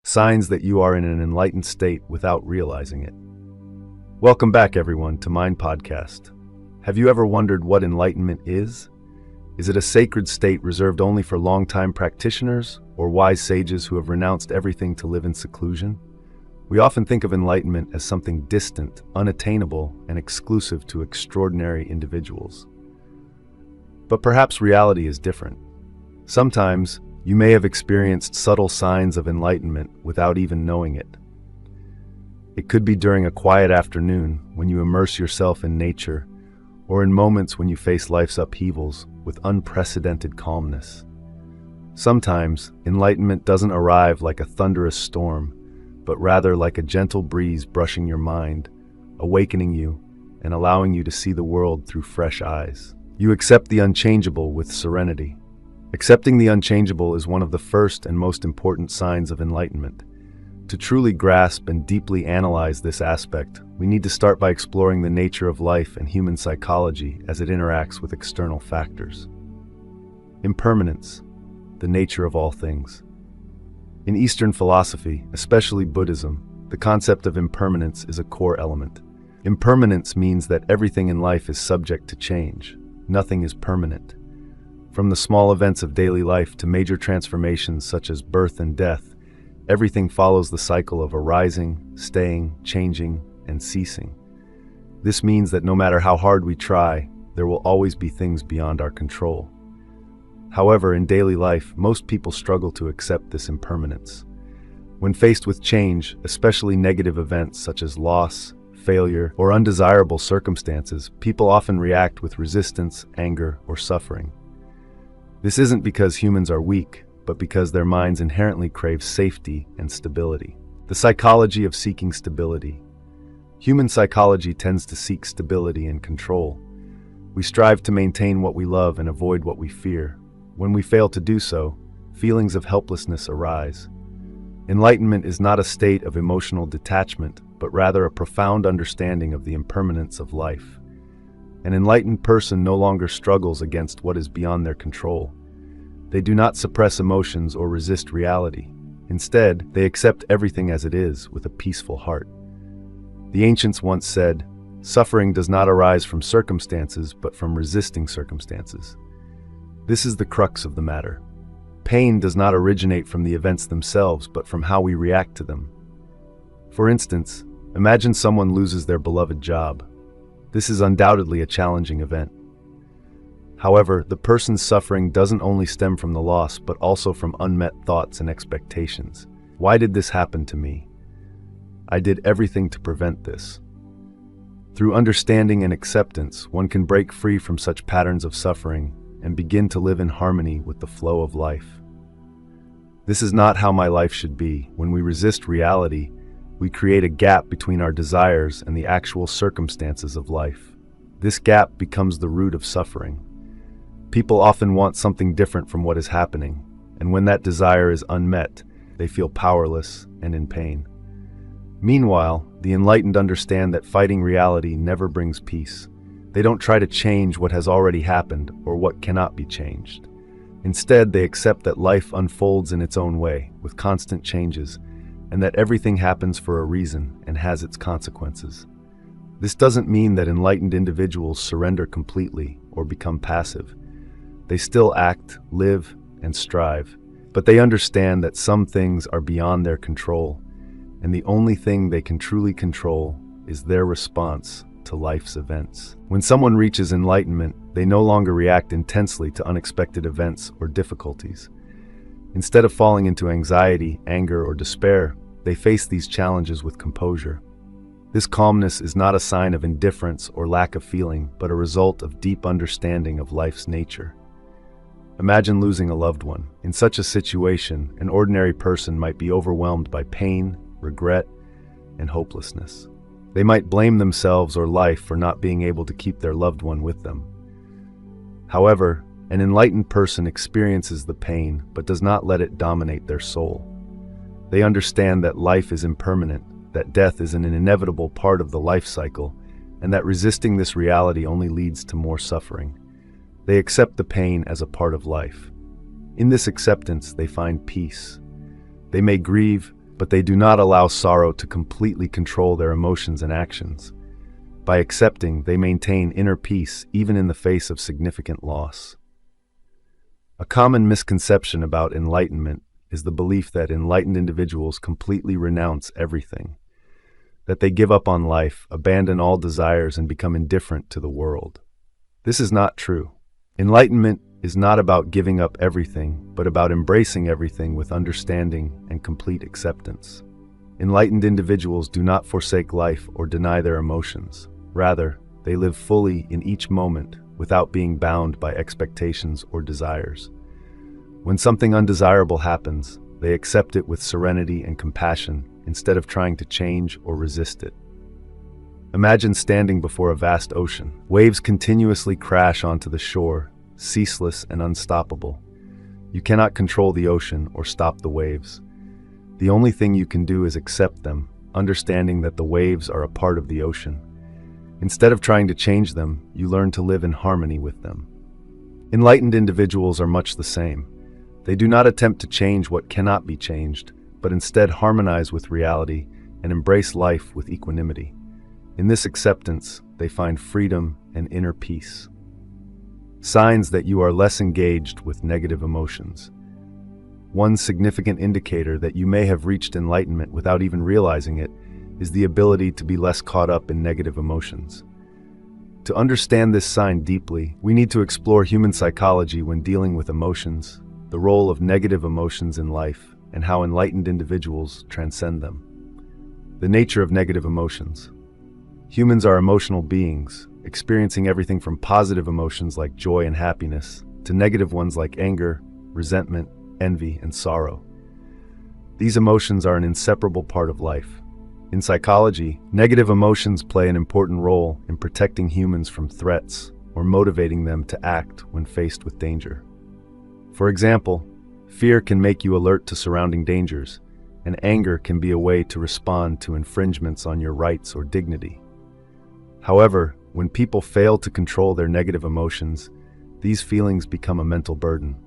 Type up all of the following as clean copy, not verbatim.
signs that you are in an enlightened state without realizing it. Welcome back, everyone, to Mind Podcast. Have you ever wondered what enlightenment is? Is it a sacred state reserved only for long-time practitioners or wise sages who have renounced everything to live in seclusion? We often think of enlightenment as something distant, unattainable, and exclusive to extraordinary individuals. But perhaps reality is different. Sometimes, you may have experienced subtle signs of enlightenment without even knowing it. It could be during a quiet afternoon when you immerse yourself in nature, or in moments when you face life's upheavals with unprecedented calmness. Sometimes, enlightenment doesn't arrive like a thunderous storm, but rather like a gentle breeze brushing your mind, awakening you, and allowing you to see the world through fresh eyes. You accept the unchangeable with serenity. Accepting the unchangeable is one of the first and most important signs of enlightenment. To truly grasp and deeply analyze this aspect, we need to start by exploring the nature of life and human psychology as it interacts with external factors. Impermanence, the nature of all things. In Eastern philosophy, especially Buddhism, the concept of impermanence is a core element. Impermanence means that everything in life is subject to change. Nothing is permanent. From the small events of daily life to major transformations such as birth and death, everything follows the cycle of arising, staying, changing, and ceasing. This means that no matter how hard we try, there will always be things beyond our control. However, in daily life, most people struggle to accept this impermanence. When faced with change, especially negative events such as loss, failure, or undesirable circumstances, people often react with resistance, anger, or suffering. This isn't because humans are weak, but because their minds inherently crave safety and stability. The psychology of seeking stability. Human psychology tends to seek stability and control. We strive to maintain what we love and avoid what we fear. When we fail to do so, feelings of helplessness arise. Enlightenment is not a state of emotional detachment, but rather a profound understanding of the impermanence of life. An enlightened person no longer struggles against what is beyond their control. They do not suppress emotions or resist reality. Instead, they accept everything as it is with a peaceful heart. The ancients once said, "Suffering does not arise from circumstances, but from resisting circumstances." This is the crux of the matter. Pain does not originate from the events themselves, but from how we react to them. For instance, imagine someone loses their beloved job. This is undoubtedly a challenging event. However, the person's suffering doesn't only stem from the loss, but also from unmet thoughts and expectations. Why did this happen to me? I did everything to prevent this. Through understanding and acceptance, one can break free from such patterns of suffering and begin to live in harmony with the flow of life. This is not how my life should be. When we resist reality, we create a gap between our desires and the actual circumstances of life. This gap becomes the root of suffering. People often want something different from what is happening, and when that desire is unmet, they feel powerless and in pain. Meanwhile, the enlightened understand that fighting reality never brings peace. They don't try to change what has already happened or what cannot be changed. Instead, they accept that life unfolds in its own way, with constant changes, and that everything happens for a reason and has its consequences. This doesn't mean that enlightened individuals surrender completely or become passive. They still act, live, and strive, but they understand that some things are beyond their control, and the only thing they can truly control is their response to life's events. When someone reaches enlightenment, they no longer react intensely to unexpected events or difficulties. Instead of falling into anxiety, anger, or despair, they face these challenges with composure. This calmness is not a sign of indifference or lack of feeling, but a result of deep understanding of life's nature. Imagine losing a loved one. In such a situation, an ordinary person might be overwhelmed by pain, regret, and hopelessness. They might blame themselves or life for not being able to keep their loved one with them. However, an enlightened person experiences the pain but does not let it dominate their soul. They understand that life is impermanent, that death is an inevitable part of the life cycle, and that resisting this reality only leads to more suffering. They accept the pain as a part of life. In this acceptance, they find peace. They may grieve, but they do not allow sorrow to completely control their emotions and actions. By accepting, they maintain inner peace even in the face of significant loss. A common misconception about enlightenment is the belief that enlightened individuals completely renounce everything, that they give up on life, abandon all desires, and become indifferent to the world. This is not true. Enlightenment is not about giving up everything, but about embracing everything with understanding and complete acceptance. Enlightened individuals do not forsake life or deny their emotions. Rather, they live fully in each moment without being bound by expectations or desires. When something undesirable happens, they accept it with serenity and compassion instead of trying to change or resist it. Imagine standing before a vast ocean. Waves continuously crash onto the shore, ceaseless and unstoppable. You cannot control the ocean or stop the waves. The only thing you can do is accept them, understanding that the waves are a part of the ocean. Instead of trying to change them, you learn to live in harmony with them. Enlightened individuals are much the same. They do not attempt to change what cannot be changed, but instead harmonize with reality and embrace life with equanimity. In this acceptance, they find freedom and inner peace. Signs that you are less engaged with negative emotions. One significant indicator that you may have reached enlightenment without even realizing it is the ability to be less caught up in negative emotions. To understand this sign deeply, we need to explore human psychology when dealing with emotions, the role of negative emotions in life, and how enlightened individuals transcend them. The nature of negative emotions. Humans are emotional beings, experiencing everything from positive emotions like joy and happiness to negative ones like anger, resentment, envy, and sorrow. These emotions are an inseparable part of life. In psychology, negative emotions play an important role in protecting humans from threats or motivating them to act when faced with danger. For example, fear can make you alert to surrounding dangers, and anger can be a way to respond to infringements on your rights or dignity. However, when people fail to control their negative emotions, these feelings become a mental burden.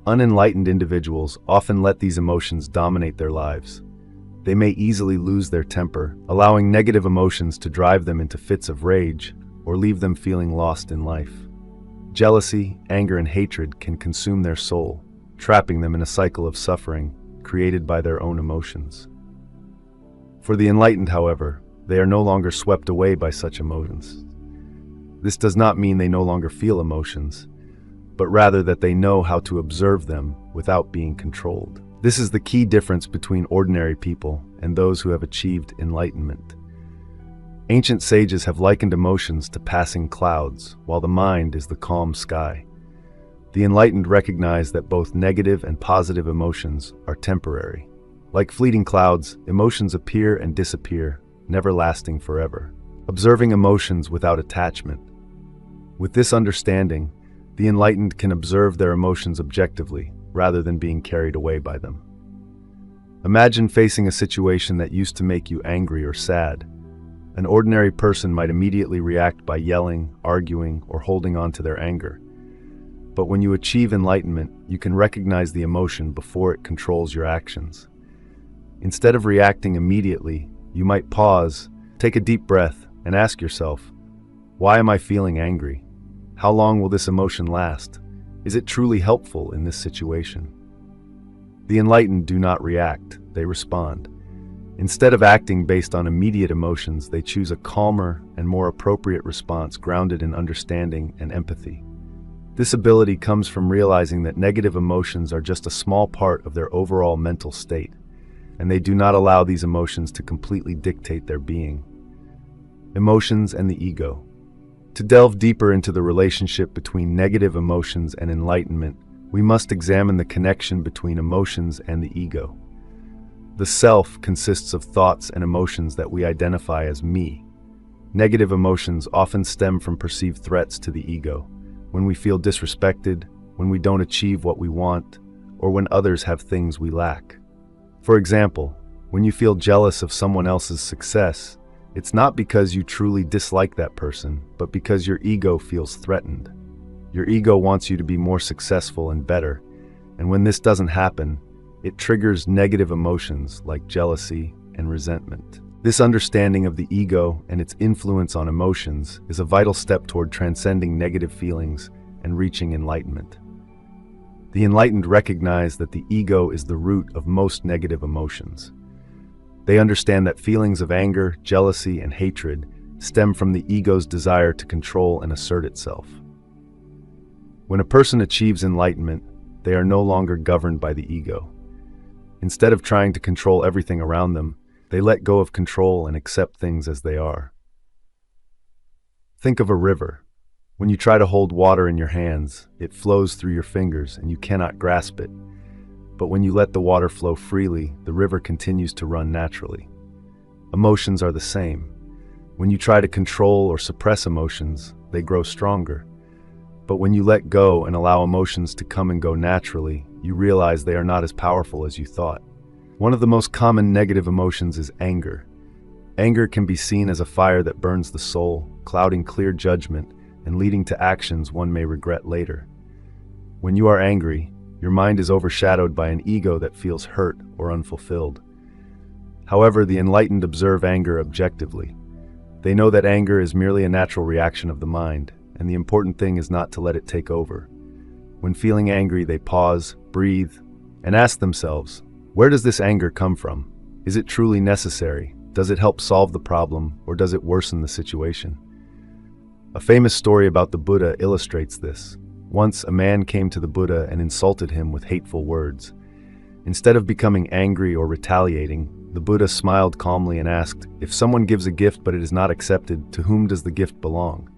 Unenlightened individuals often let these emotions dominate their lives. They may easily lose their temper, allowing negative emotions to drive them into fits of rage or leave them feeling lost in life. Jealousy, anger, and hatred can consume their soul, trapping them in a cycle of suffering created by their own emotions. For the enlightened, however, they are no longer swept away by such emotions. This does not mean they no longer feel emotions, but rather that they know how to observe them without being controlled. This is the key difference between ordinary people and those who have achieved enlightenment. Ancient sages have likened emotions to passing clouds, while the mind is the calm sky. The enlightened recognize that both negative and positive emotions are temporary. Like fleeting clouds, emotions appear and disappear, never lasting forever. Observing emotions without attachment. With this understanding, the enlightened can observe their emotions objectively, rather than being carried away by them. Imagine facing a situation that used to make you angry or sad. An ordinary person might immediately react by yelling, arguing, or holding on to their anger. But when you achieve enlightenment, you can recognize the emotion before it controls your actions. Instead of reacting immediately, you might pause, take a deep breath, and ask yourself, why am I feeling angry? How long will this emotion last? Is it truly helpful in this situation? The enlightened do not react, they respond. Instead of acting based on immediate emotions, they choose a calmer and more appropriate response grounded in understanding and empathy. This ability comes from realizing that negative emotions are just a small part of their overall mental state, and they do not allow these emotions to completely dictate their being. Emotions and the ego. To delve deeper into the relationship between negative emotions and enlightenment, we must examine the connection between emotions and the ego. The self consists of thoughts and emotions that we identify as me. Negative emotions often stem from perceived threats to the ego, when we feel disrespected, when we don't achieve what we want, or when others have things we lack. For example, when you feel jealous of someone else's success, it's not because you truly dislike that person, but because your ego feels threatened. Your ego wants you to be more successful and better, and when this doesn't happen, It triggers negative emotions like jealousy and resentment. This understanding of the ego and its influence on emotions is a vital step toward transcending negative feelings and reaching enlightenment. The enlightened recognize that the ego is the root of most negative emotions. They understand that feelings of anger, jealousy, and hatred stem from the ego's desire to control and assert itself. When a person achieves enlightenment, they are no longer governed by the ego. Instead of trying to control everything around them, they let go of control and accept things as they are. Think of a river. When you try to hold water in your hands, it flows through your fingers and you cannot grasp it. But when you let the water flow freely, the river continues to run naturally. Emotions are the same. When you try to control or suppress emotions, they grow stronger. But when you let go and allow emotions to come and go naturally, you realize they are not as powerful as you thought. One of the most common negative emotions is anger. Anger can be seen as a fire that burns the soul, clouding clear judgment and leading to actions one may regret later. When you are angry, your mind is overshadowed by an ego that feels hurt or unfulfilled. However, the enlightened observe anger objectively. They know that anger is merely a natural reaction of the mind, and the important thing is not to let it take over. When feeling angry, they pause, breathe, and ask themselves, where does this anger come from? Is it truly necessary? Does it help solve the problem, or does it worsen the situation? A famous story about the Buddha illustrates this. Once, a man came to the Buddha and insulted him with hateful words. Instead of becoming angry or retaliating, the Buddha smiled calmly and asked, if someone gives a gift but it is not accepted, to whom does the gift belong?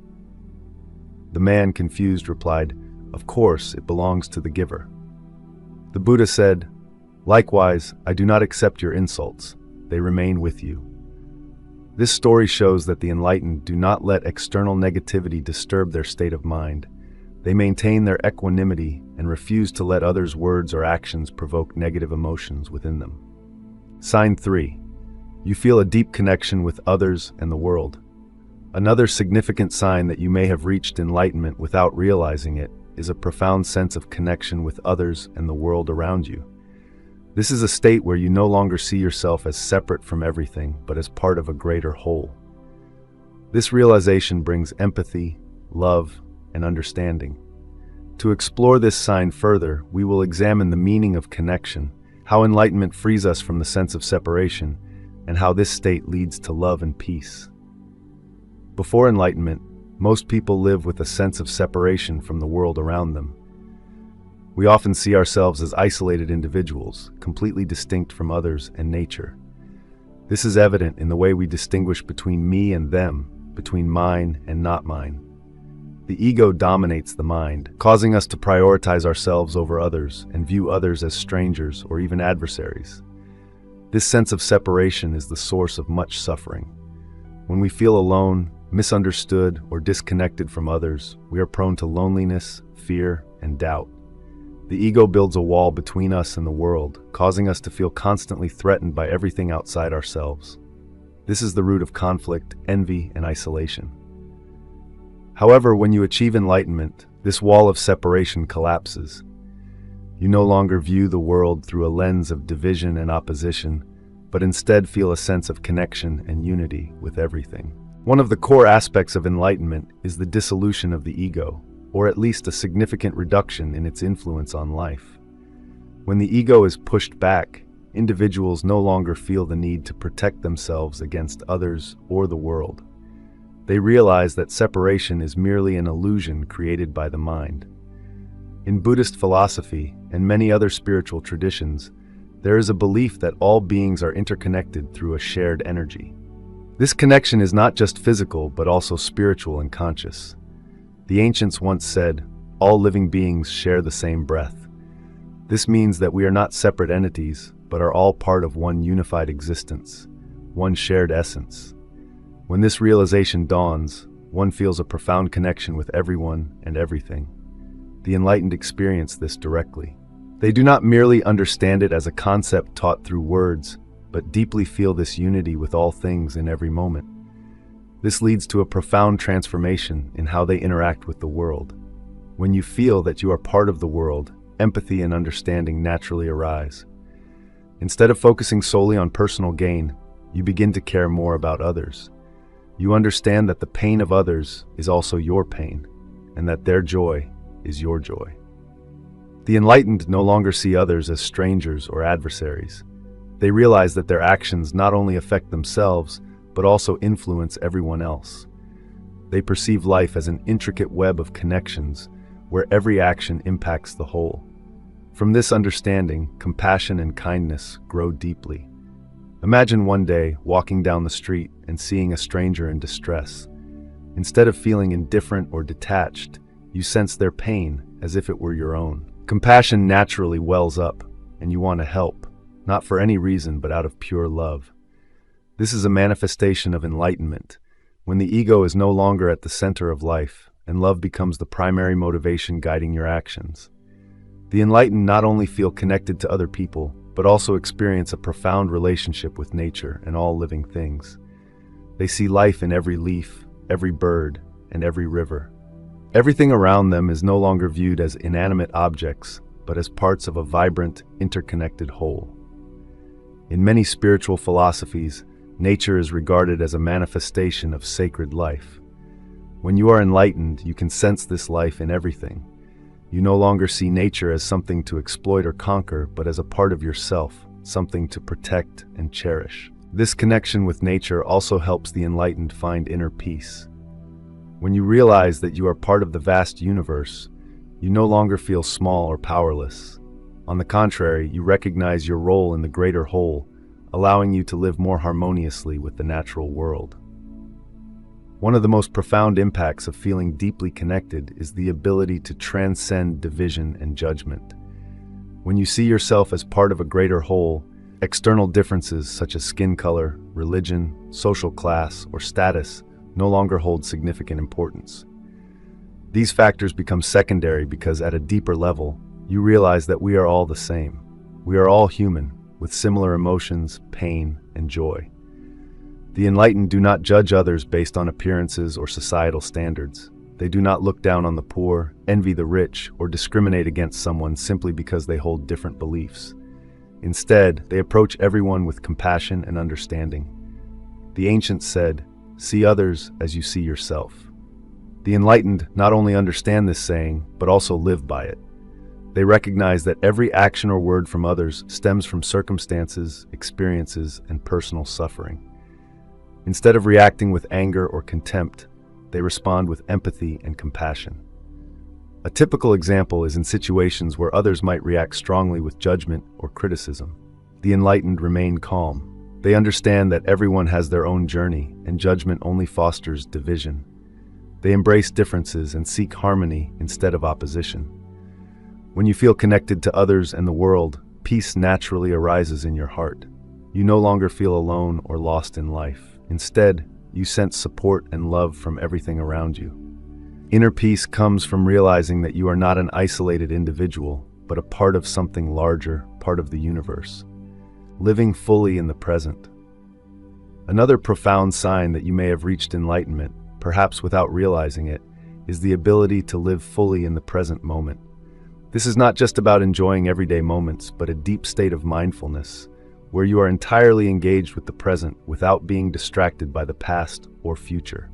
The man, confused, replied, of course, it belongs to the giver. The Buddha said, likewise, I do not accept your insults. They remain with you. This story shows that the enlightened do not let external negativity disturb their state of mind. They maintain their equanimity and refuse to let others' words or actions provoke negative emotions within them. Sign 3. You feel a deep connection with others and the world. Another significant sign that you may have reached enlightenment without realizing it is a profound sense of connection with others and the world around you. This is a state where you no longer see yourself as separate from everything, but as part of a greater whole. This realization brings empathy, love, and understanding. To explore this sign further, we will examine the meaning of connection, how enlightenment frees us from the sense of separation, and how this state leads to love and peace. Before enlightenment, most people live with a sense of separation from the world around them. We often see ourselves as isolated individuals, completely distinct from others and nature. This is evident in the way we distinguish between me and them, between mine and not mine. The ego dominates the mind, causing us to prioritize ourselves over others and view others as strangers or even adversaries. This sense of separation is the source of much suffering. When we feel alone, misunderstood, or disconnected from others, we are prone to loneliness, fear, and doubt. The ego builds a wall between us and the world, causing us to feel constantly threatened by everything outside ourselves. This is the root of conflict, envy, and isolation. However, when you achieve enlightenment, this wall of separation collapses. You no longer view the world through a lens of division and opposition, but instead feel a sense of connection and unity with everything. One of the core aspects of enlightenment is the dissolution of the ego, or at least a significant reduction in its influence on life. When the ego is pushed back, individuals no longer feel the need to protect themselves against others or the world. They realize that separation is merely an illusion created by the mind. In Buddhist philosophy and many other spiritual traditions, there is a belief that all beings are interconnected through a shared energy. This connection is not just physical, but also spiritual and conscious. The ancients once said, all living beings share the same breath. This means that we are not separate entities, but are all part of one unified existence, one shared essence. When this realization dawns, one feels a profound connection with everyone and everything. The enlightened experience this directly. They do not merely understand it as a concept taught through words, but deeply feel this unity with all things in every moment. This leads to a profound transformation in how they interact with the world. When you feel that you are part of the world, empathy and understanding naturally arise. Instead of focusing solely on personal gain, you begin to care more about others. You understand that the pain of others is also your pain, and that their joy is your joy. The enlightened no longer see others as strangers or adversaries. They realize that their actions not only affect themselves, but also influence everyone else. They perceive life as an intricate web of connections, where every action impacts the whole. From this understanding, compassion and kindness grow deeply. Imagine one day walking down the street and seeing a stranger in distress. Instead of feeling indifferent or detached, you sense their pain as if it were your own. Compassion naturally wells up, and you want to help, not for any reason but out of pure love. This is a manifestation of enlightenment, when the ego is no longer at the center of life, and love becomes the primary motivation guiding your actions. The enlightened not only feel connected to other people, but also experience a profound relationship with nature and all living things. They see life in every leaf, every bird, and every river. Everything around them is no longer viewed as inanimate objects, but as parts of a vibrant, interconnected whole. In many spiritual philosophies, nature is regarded as a manifestation of sacred life. When you are enlightened, you can sense this life in everything. You no longer see nature as something to exploit or conquer, but as a part of yourself, something to protect and cherish. This connection with nature also helps the enlightened find inner peace. When you realize that you are part of the vast universe, you no longer feel small or powerless. On the contrary, you recognize your role in the greater whole, allowing you to live more harmoniously with the natural world. One of the most profound impacts of feeling deeply connected is the ability to transcend division and judgment. When you see yourself as part of a greater whole, external differences such as skin color, religion, social class, or status no longer hold significant importance. These factors become secondary because at a deeper level, you realize that we are all the same. We are all human, with similar emotions, pain, and joy. The enlightened do not judge others based on appearances or societal standards. They do not look down on the poor, envy the rich, or discriminate against someone simply because they hold different beliefs. Instead, they approach everyone with compassion and understanding. The ancients said, "See others as you see yourself." The enlightened not only understand this saying, but also live by it. They recognize that every action or word from others stems from circumstances, experiences, and personal suffering. Instead of reacting with anger or contempt, they respond with empathy and compassion. A typical example is in situations where others might react strongly with judgment or criticism. The enlightened remain calm. They understand that everyone has their own journey, and judgment only fosters division. They embrace differences and seek harmony instead of opposition. When you feel connected to others and the world, peace naturally arises in your heart. You no longer feel alone or lost in life. Instead, you sense support and love from everything around you. Inner peace comes from realizing that you are not an isolated individual, but a part of something larger, part of the universe. Living fully in the present. Another profound sign that you may have reached enlightenment, perhaps without realizing it, is the ability to live fully in the present moment. This is not just about enjoying everyday moments, but a deep state of mindfulness, where you are entirely engaged with the present without being distracted by the past or future.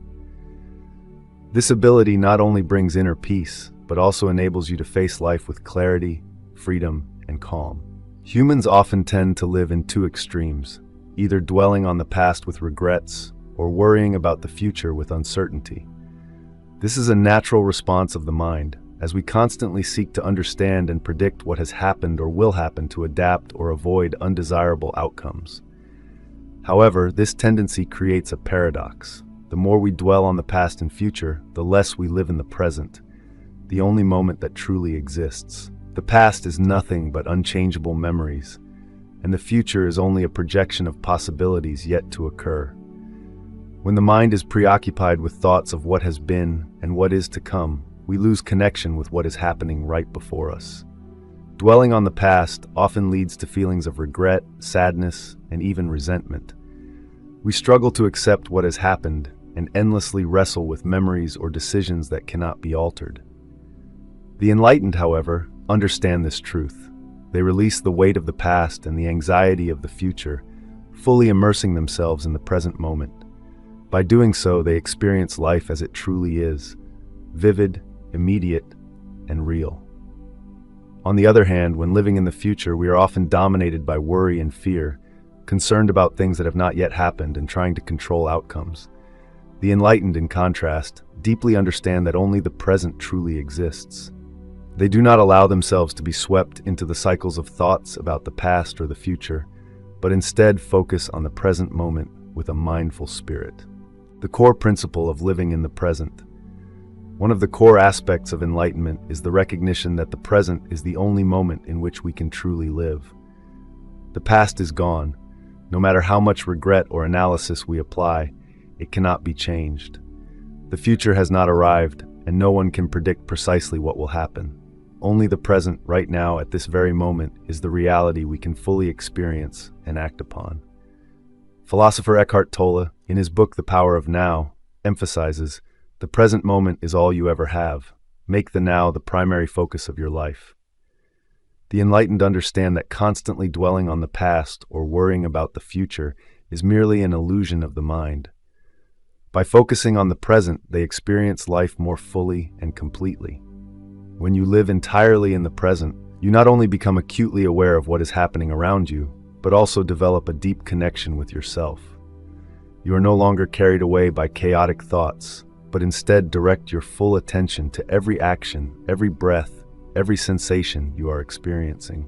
This ability not only brings inner peace, but also enables you to face life with clarity, freedom, and calm. Humans often tend to live in two extremes, either dwelling on the past with regrets or worrying about the future with uncertainty. This is a natural response of the mind, as we constantly seek to understand and predict what has happened or will happen to adapt or avoid undesirable outcomes. However, this tendency creates a paradox. The more we dwell on the past and future, the less we live in the present, the only moment that truly exists. The past is nothing but unchangeable memories, and the future is only a projection of possibilities yet to occur. When the mind is preoccupied with thoughts of what has been and what is to come, we lose connection with what is happening right before us. Dwelling on the past often leads to feelings of regret, sadness, and even resentment. We struggle to accept what has happened and endlessly wrestle with memories or decisions that cannot be altered. The enlightened, however, understand this truth. They release the weight of the past and the anxiety of the future, fully immersing themselves in the present moment. By doing so, they experience life as it truly is, vivid, immediate, and real. On the other hand, when living in the future, we are often dominated by worry and fear, concerned about things that have not yet happened and trying to control outcomes. The enlightened, in contrast, deeply understand that only the present truly exists. They do not allow themselves to be swept into the cycles of thoughts about the past or the future, but instead focus on the present moment with a mindful spirit. The core principle of living in the present. One of the core aspects of enlightenment is the recognition that the present is the only moment in which we can truly live. The past is gone. No matter how much regret or analysis we apply, it cannot be changed. The future has not arrived, and no one can predict precisely what will happen. Only the present, right now, at this very moment, is the reality we can fully experience and act upon. Philosopher Eckhart Tolle, in his book The Power of Now, emphasizes, "The present moment is all you ever have. Make the now the primary focus of your life." The enlightened understand that constantly dwelling on the past or worrying about the future is merely an illusion of the mind. By focusing on the present, they experience life more fully and completely. When you live entirely in the present, you not only become acutely aware of what is happening around you, but also develop a deep connection with yourself. You are no longer carried away by chaotic thoughts, but instead direct your full attention to every action, every breath, every sensation you are experiencing.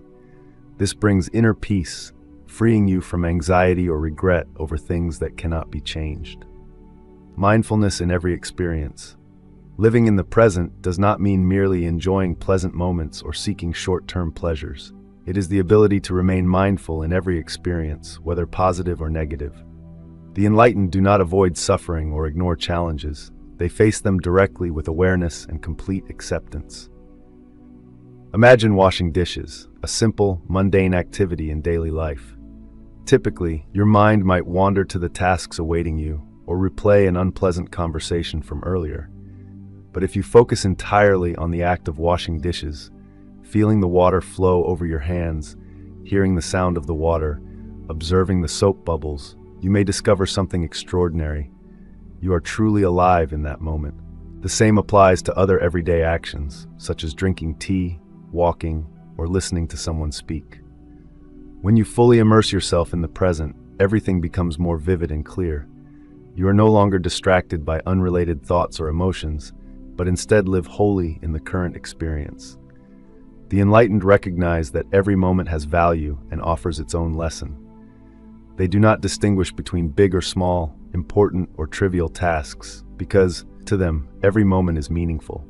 This brings inner peace, freeing you from anxiety or regret over things that cannot be changed. Mindfulness in every experience. Living in the present does not mean merely enjoying pleasant moments or seeking short-term pleasures. It is the ability to remain mindful in every experience, whether positive or negative. The enlightened do not avoid suffering or ignore challenges. They face them directly with awareness and complete acceptance. Imagine washing dishes, a simple, mundane activity in daily life. Typically, your mind might wander to the tasks awaiting you or replay an unpleasant conversation from earlier. But if you focus entirely on the act of washing dishes, feeling the water flow over your hands, hearing the sound of the water, observing the soap bubbles, you may discover something extraordinary. You are truly alive in that moment. The same applies to other everyday actions, such as drinking tea, walking, or listening to someone speak. When you fully immerse yourself in the present, everything becomes more vivid and clear. You are no longer distracted by unrelated thoughts or emotions, but instead live wholly in the current experience. The enlightened recognize that every moment has value and offers its own lesson. They do not distinguish between big or small, important or trivial tasks, because, to them, every moment is meaningful.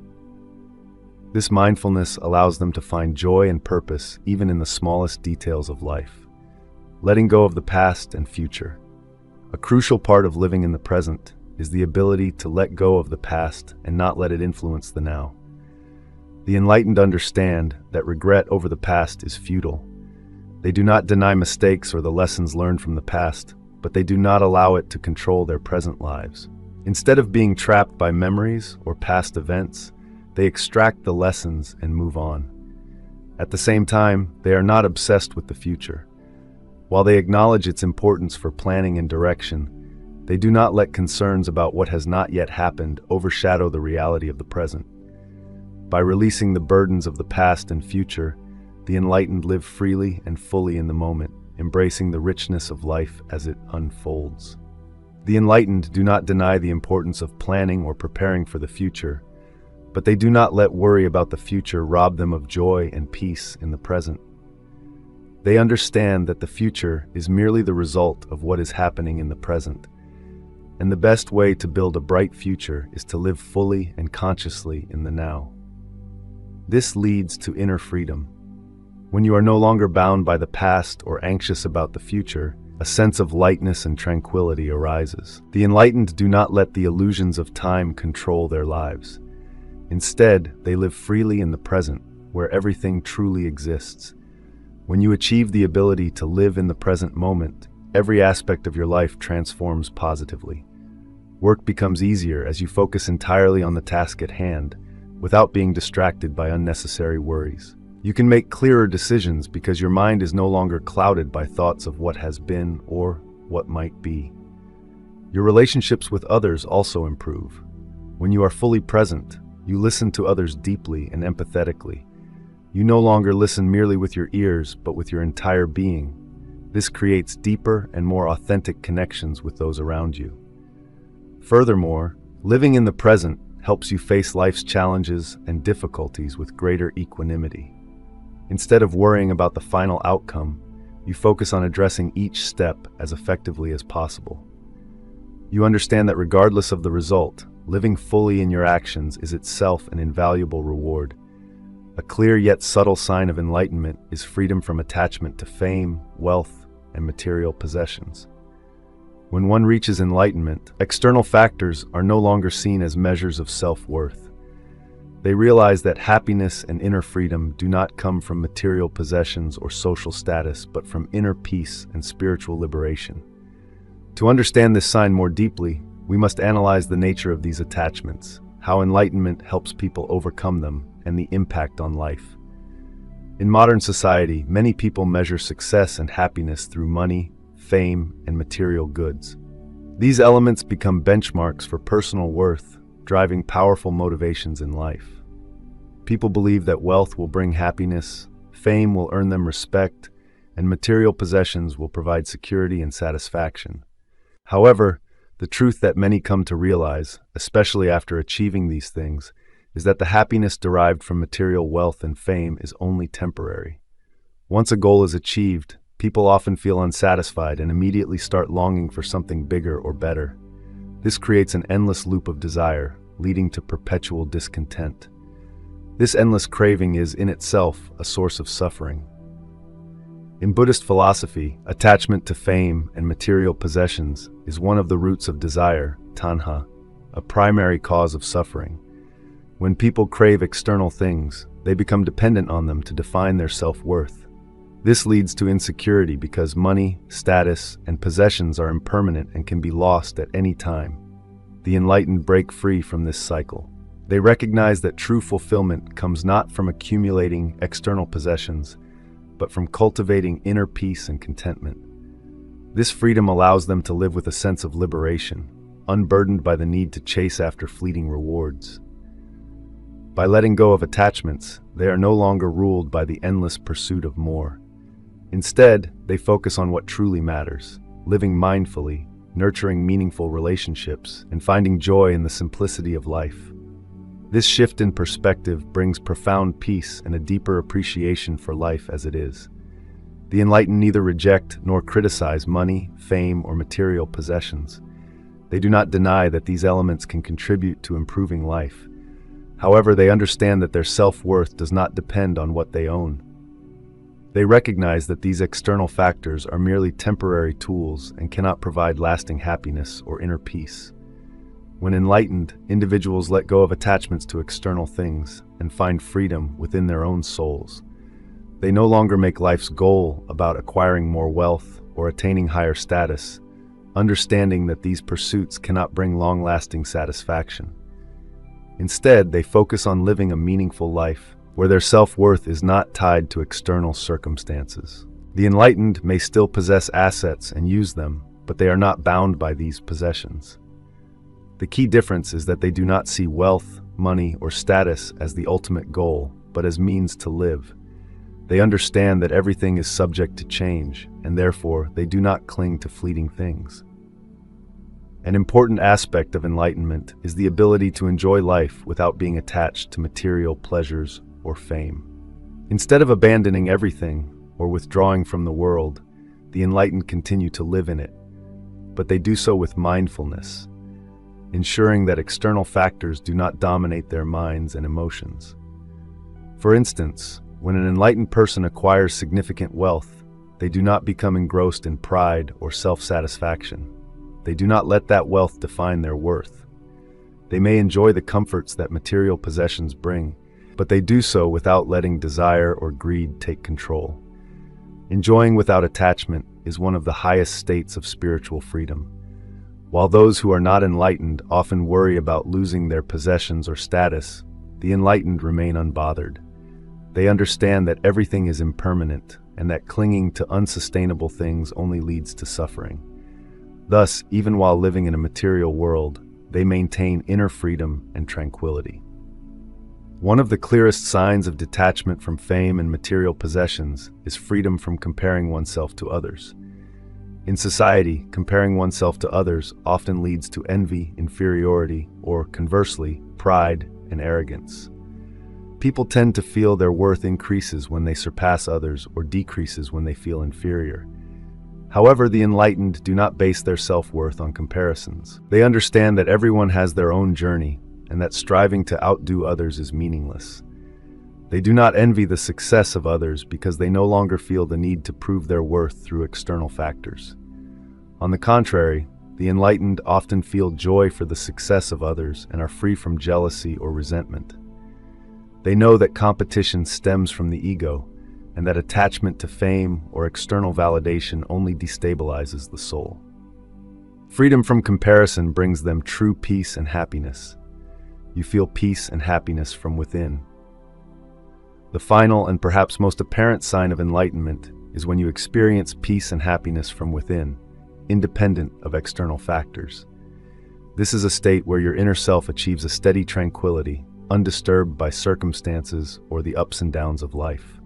This mindfulness allows them to find joy and purpose even in the smallest details of life, letting go of the past and future. A crucial part of living in the present is the ability to let go of the past and not let it influence the now. The enlightened understand that regret over the past is futile. They do not deny mistakes or the lessons learned from the past, but they do not allow it to control their present lives. Instead of being trapped by memories or past events, they extract the lessons and move on. At the same time, they are not obsessed with the future. While they acknowledge its importance for planning and direction, they do not let concerns about what has not yet happened overshadow the reality of the present. By releasing the burdens of the past and future, the enlightened live freely and fully in the moment, embracing the richness of life as it unfolds. The enlightened do not deny the importance of planning or preparing for the future, but they do not let worry about the future rob them of joy and peace in the present. They understand that the future is merely the result of what is happening in the present, and the best way to build a bright future is to live fully and consciously in the now. This leads to inner freedom. When you are no longer bound by the past or anxious about the future, a sense of lightness and tranquility arises. The enlightened do not let the illusions of time control their lives. Instead, they live freely in the present, where everything truly exists. When you achieve the ability to live in the present moment, every aspect of your life transforms positively. Work becomes easier as you focus entirely on the task at hand, without being distracted by unnecessary worries. You can make clearer decisions because your mind is no longer clouded by thoughts of what has been or what might be. Your relationships with others also improve. When you are fully present, you listen to others deeply and empathetically. You no longer listen merely with your ears, but with your entire being. This creates deeper and more authentic connections with those around you. Furthermore, living in the present helps you face life's challenges and difficulties with greater equanimity. Instead of worrying about the final outcome, you focus on addressing each step as effectively as possible. You understand that regardless of the result, living fully in your actions is itself an invaluable reward. A clear yet subtle sign of enlightenment is freedom from attachment to fame, wealth, and material possessions. When one reaches enlightenment, external factors are no longer seen as measures of self-worth. They realize that happiness and inner freedom do not come from material possessions or social status, but from inner peace and spiritual liberation. To understand this sign more deeply, we must analyze the nature of these attachments, how enlightenment helps people overcome them, and the impact on life. In modern society, many people measure success and happiness through money, fame, and material goods. These elements become benchmarks for personal worth, driving powerful motivations in life. People believe that wealth will bring happiness, fame will earn them respect, and material possessions will provide security and satisfaction. However, the truth that many come to realize, especially after achieving these things, is that the happiness derived from material wealth and fame is only temporary. Once a goal is achieved, people often feel unsatisfied and immediately start longing for something bigger or better. This creates an endless loop of desire, leading to perpetual discontent. This endless craving is, in itself, a source of suffering. In Buddhist philosophy, attachment to fame and material possessions is one of the roots of desire, tanha, a primary cause of suffering. When people crave external things, they become dependent on them to define their self-worth. This leads to insecurity because money, status, and possessions are impermanent and can be lost at any time. The enlightened break free from this cycle. They recognize that true fulfillment comes not from accumulating external possessions, but from cultivating inner peace and contentment. This freedom allows them to live with a sense of liberation, unburdened by the need to chase after fleeting rewards. By letting go of attachments, they are no longer ruled by the endless pursuit of more. Instead, they focus on what truly matters, living mindfully, nurturing meaningful relationships, and finding joy in the simplicity of life. This shift in perspective brings profound peace and a deeper appreciation for life as it is. The enlightened neither reject nor criticize money, fame, or material possessions. They do not deny that these elements can contribute to improving life. However, they understand that their self-worth does not depend on what they own. They recognize that these external factors are merely temporary tools and cannot provide lasting happiness or inner peace. When enlightened, individuals let go of attachments to external things and find freedom within their own souls. They no longer make life's goal about acquiring more wealth or attaining higher status, understanding that these pursuits cannot bring long-lasting satisfaction. Instead, they focus on living a meaningful life, where their self-worth is not tied to external circumstances. The enlightened may still possess assets and use them, but they are not bound by these possessions. The key difference is that they do not see wealth, money, or status as the ultimate goal, but as means to live. They understand that everything is subject to change, and therefore they do not cling to fleeting things. An important aspect of enlightenment is the ability to enjoy life without being attached to material pleasures or fame. Instead of abandoning everything or withdrawing from the world, the enlightened continue to live in it, but they do so with mindfulness, ensuring that external factors do not dominate their minds and emotions. For instance, when an enlightened person acquires significant wealth, they do not become engrossed in pride or self-satisfaction. They do not let that wealth define their worth. They may enjoy the comforts that material possessions bring, but they do so without letting desire or greed take control. Enjoying without attachment is one of the highest states of spiritual freedom. While those who are not enlightened often worry about losing their possessions or status, the enlightened remain unbothered. They understand that everything is impermanent and that clinging to unsustainable things only leads to suffering. Thus, even while living in a material world, they maintain inner freedom and tranquility. One of the clearest signs of detachment from fame and material possessions is freedom from comparing oneself to others. In society, comparing oneself to others often leads to envy, inferiority, or conversely, pride and arrogance. People tend to feel their worth increases when they surpass others or decreases when they feel inferior. However, the enlightened do not base their self-worth on comparisons. They understand that everyone has their own journey and that striving to outdo others is meaningless. They do not envy the success of others because they no longer feel the need to prove their worth through external factors. On the contrary, the enlightened often feel joy for the success of others and are free from jealousy or resentment. They know that competition stems from the ego, and that attachment to fame or external validation only destabilizes the soul. Freedom from comparison brings them true peace and happiness. You feel peace and happiness from within. The final and perhaps most apparent sign of enlightenment is when you experience peace and happiness from within, independent of external factors. This is a state where your inner self achieves a steady tranquility, undisturbed by circumstances or the ups and downs of life.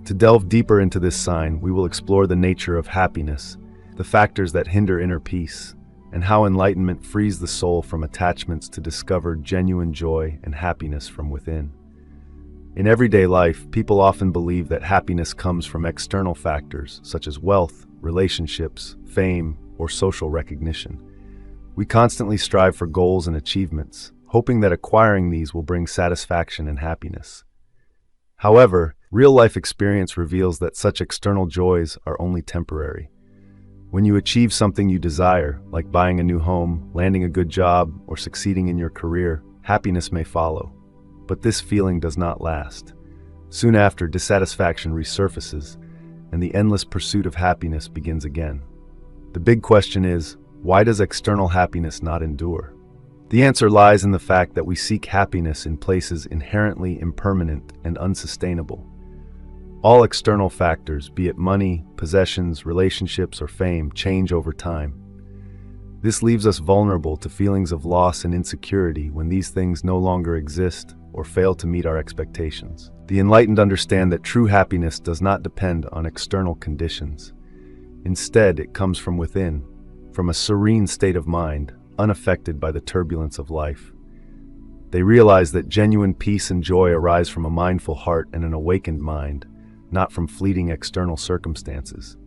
To delve deeper into this sign, we will explore the nature of happiness, the factors that hinder inner peace, and how enlightenment frees the soul from attachments to discover genuine joy and happiness from within. In everyday life, people often believe that happiness comes from external factors such as wealth, relationships, fame, or social recognition. We constantly strive for goals and achievements, hoping that acquiring these will bring satisfaction and happiness. However, real-life experience reveals that such external joys are only temporary. When you achieve something you desire, like buying a new home, landing a good job, or succeeding in your career, happiness may follow. But this feeling does not last. Soon after, dissatisfaction resurfaces, and the endless pursuit of happiness begins again. The big question is, why does external happiness not endure? The answer lies in the fact that we seek happiness in places inherently impermanent and unsustainable. All external factors, be it money, possessions, relationships, or fame, change over time. This leaves us vulnerable to feelings of loss and insecurity when these things no longer exist or fail to meet our expectations. The enlightened understand that true happiness does not depend on external conditions. Instead, it comes from within, from a serene state of mind, unaffected by the turbulence of life. They realize that genuine peace and joy arise from a mindful heart and an awakened mind, not from fleeting external circumstances.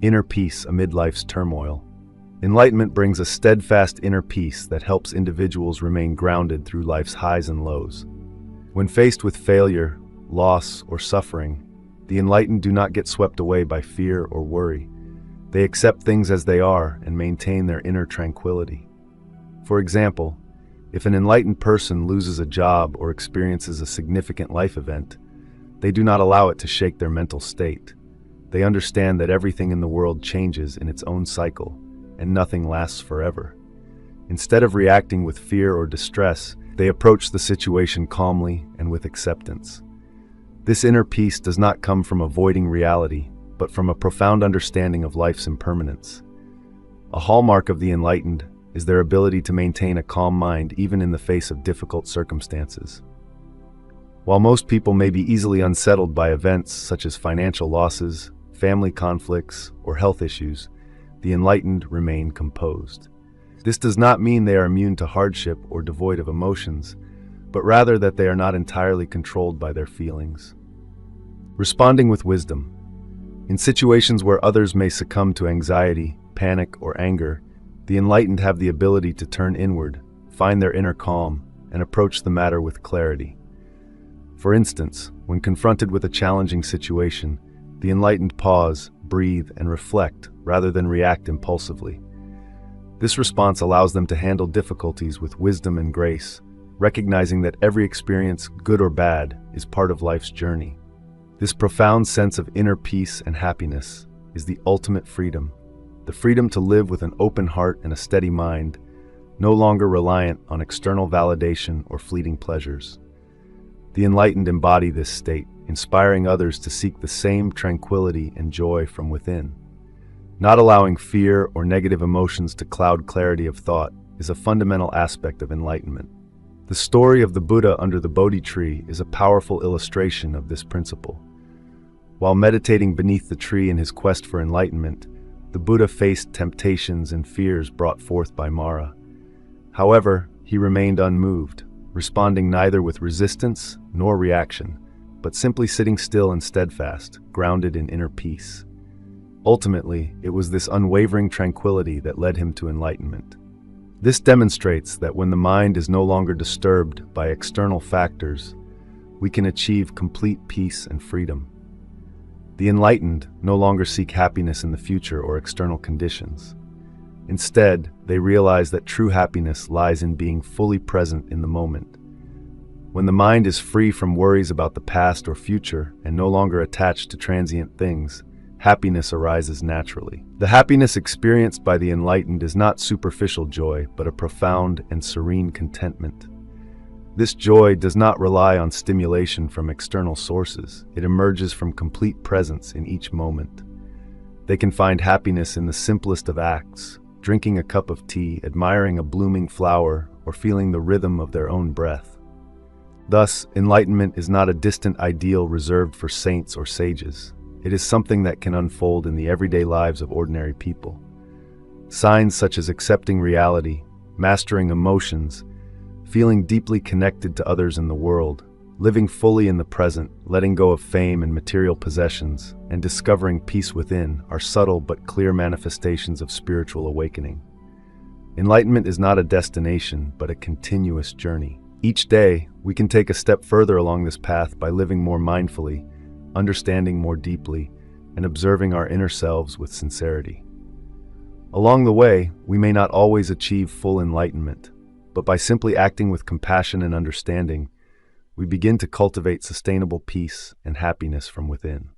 Inner peace amid life's turmoil. Enlightenment brings a steadfast inner peace that helps individuals remain grounded through life's highs and lows. When faced with failure, loss, or suffering, the enlightened do not get swept away by fear or worry. They accept things as they are and maintain their inner tranquility. For example, if an enlightened person loses a job or experiences a significant life event, they do not allow it to shake their mental state. They understand that everything in the world changes in its own cycle, and nothing lasts forever. Instead of reacting with fear or distress, they approach the situation calmly and with acceptance. This inner peace does not come from avoiding reality, but from a profound understanding of life's impermanence. A hallmark of the enlightened is their ability to maintain a calm mind even in the face of difficult circumstances. While most people may be easily unsettled by events such as financial losses, family conflicts, or health issues, the enlightened remain composed. This does not mean they are immune to hardship or devoid of emotions, but rather that they are not entirely controlled by their feelings. Responding with wisdom. In situations where others may succumb to anxiety, panic, or anger, the enlightened have the ability to turn inward, find their inner calm, and approach the matter with clarity. For instance, when confronted with a challenging situation, the enlightened pause, breathe, and reflect rather than react impulsively. This response allows them to handle difficulties with wisdom and grace, recognizing that every experience, good or bad, is part of life's journey. This profound sense of inner peace and happiness is the ultimate freedom, the freedom to live with an open heart and a steady mind, no longer reliant on external validation or fleeting pleasures. The enlightened embody this state, inspiring others to seek the same tranquility and joy from within. Not allowing fear or negative emotions to cloud clarity of thought is a fundamental aspect of enlightenment. The story of the Buddha under the Bodhi tree is a powerful illustration of this principle. While meditating beneath the tree in his quest for enlightenment, the Buddha faced temptations and fears brought forth by Mara. However, he remained unmoved, responding neither with resistance nor reaction, but simply sitting still and steadfast, grounded in inner peace. Ultimately, it was this unwavering tranquility that led him to enlightenment. This demonstrates that when the mind is no longer disturbed by external factors, we can achieve complete peace and freedom. The enlightened no longer seek happiness in the future or external conditions. Instead, they realize that true happiness lies in being fully present in the moment. When the mind is free from worries about the past or future and no longer attached to transient things, happiness arises naturally. The happiness experienced by the enlightened is not superficial joy, but a profound and serene contentment. This joy does not rely on stimulation from external sources. It emerges from complete presence in each moment. They can find happiness in the simplest of acts, drinking a cup of tea, admiring a blooming flower, or feeling the rhythm of their own breath. Thus, enlightenment is not a distant ideal reserved for saints or sages. It is something that can unfold in the everyday lives of ordinary people. Signs such as accepting reality, mastering emotions, feeling deeply connected to others in the world, living fully in the present, letting go of fame and material possessions, and discovering peace within are subtle but clear manifestations of spiritual awakening. Enlightenment is not a destination, but a continuous journey. Each day, we can take a step further along this path by living more mindfully, understanding more deeply, and observing our inner selves with sincerity. Along the way, we may not always achieve full enlightenment, but by simply acting with compassion and understanding, we begin to cultivate sustainable peace and happiness from within.